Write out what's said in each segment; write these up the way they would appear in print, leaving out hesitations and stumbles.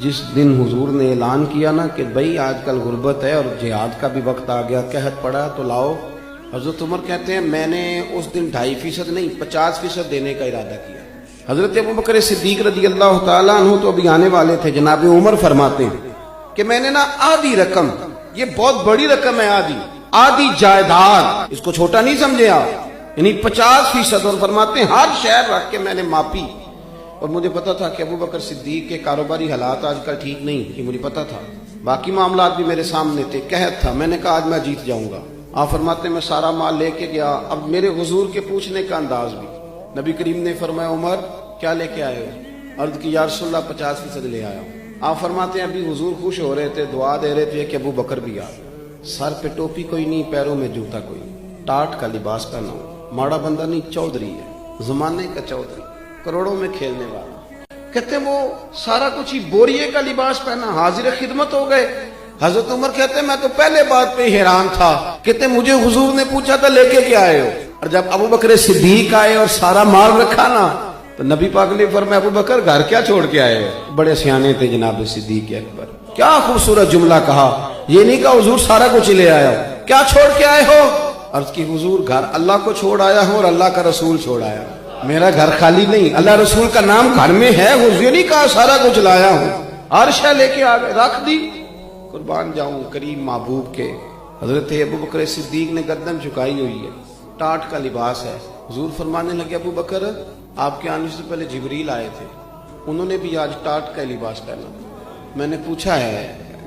جس دن حضور نے اعلان کیا نا کہ بھئی آج کل غربت ہے اور جہاد کا بھی وقت آ گیا، قحط پڑا تو لاؤ، حضرت عمر کہتے ہیں میں نے اس دن 2.5% نہیں 50% دینے کا ارادہ کیا۔ حضرت ابوبکر صدیق رضی اللہ تعالیٰ عنہ تو ابھی آنے والے تھے، جناب عمر فرماتے ہیں کہ میں نے نا آدھی رقم، یہ بہت بڑی رقم ہے، آدھی جائیداد، اس کو چھوٹا نہیں سمجھے آپ، یعنی 50%، اور فرماتے ہیں ہر شہر رکھ کے میں نے ماپی، اور مجھے پتا تھا کہ ابوبکر صدیق کے کاروباری حالات آج کل ٹھیک نہیں، یہ مجھے پتا تھا، باقی معاملات بھی میرے سامنے تھے، قحط تھا، میں نے کہا آج میں جیت جاؤں گا۔ آپ فرماتے ہیں میں سارا مال لے کے گیا۔ اب میرے حضور کے پوچھنے کا انداز بھی، نبی کریم نے فرمایا عمر کیا لے کے آئے ہو؟ عرض کی یا رسول اللہ 50% لے آیا ہوں۔ آپ فرماتے ہیں ابھی حضور خوش ہو رہے تھے، دعا دے رہے تھے کہ ابو بکر بھی آ، سر پہ ٹوپی کوئی نہیں، پیروں میں جوتا کوئی نہیں، ٹاٹ کا لباس پہنا ہو، ماڑا بندہ نہیں، چودھری ہے، زمانے کا چودھری، کروڑوں میں کھیلنے والا۔ کہتے ہیں وہ سارا کچھ ہی بوریے کا لباس پہنا، حاضر خدمت ہو گئے۔ حضرت عمر کہتے ہیں میں تو پہلے بات پہ حیران تھا، کہتے ہیں مجھے حضور نے پوچھا تھا لے کے کیا آئے ہو، اور جب ابو بکر صدیق آئے اور سارا مال رکھا نا تو نبی پاک نے فرمایا ابو بکر گھر کیا چھوڑ کے آئے ہو؟ بڑے سیانے تھے جناب صدیق اکبر، کیا خوبصورت جملہ کہا، یہ نہیں کہا حضور سارا کچھ لے آیا ہو، کیا چھوڑ کے آئے ہو؟ عرض کی حضور گھر اللہ کو چھوڑ آیا ہوں اور اللہ کا رسول چھوڑ آیا ہوں، میرا گھر خالی نہیں، اللہ رسول کا نام گھر میں ہے، حضور یہ نہیں کہا سارا کچھ لایا ہوں، ہر شے لے کے آ گئے، رکھ دی۔ قربان جاؤں کریم محبوب کے۔ حضرت ابو بکر صدیق نے گردن جھکائی ہوئی ہے، ٹاٹ کا لباس ہے، حضور فرمانے لگے ابو بکر آپ کے آنے سے پہلے جبریل آئے تھے، انہوں نے بھی آج ٹاٹ کا لباس پہنا۔ میں نے پوچھا ہے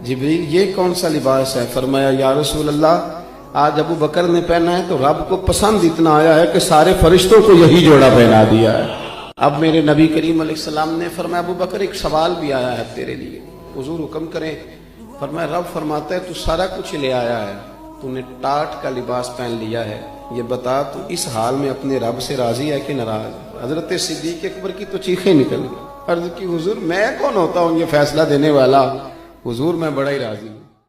جبریل یہ کون سا لباس ہے؟ فرمایا یا رسول اللہ آج ابو بکر نے پہنا ہے تو رب کو پسند اتنا آیا ہے کہ سارے فرشتوں کو یہی جوڑا پہنا دیا ہے۔ اب میرے نبی کریم علیہ السلام نے فرمایا ابو بکر ایک سوال بھی آیا ہے تیرے لیے، حضور حکم کریں۔ فرمایا رب فرماتا ہے تو سارا کچھ لے آیا ہے، تو نے ٹاٹ کا لباس پہن لیا ہے، یہ بتا تو اس حال میں اپنے رب سے راضی ہے کہ ناراض؟ حضرت صدیق اکبر کی تو چیخیں نکل گئی، عرض کی حضور میں کون ہوتا ہوں یہ فیصلہ دینے والا، حضور میں بڑا ہی راضی ہوں۔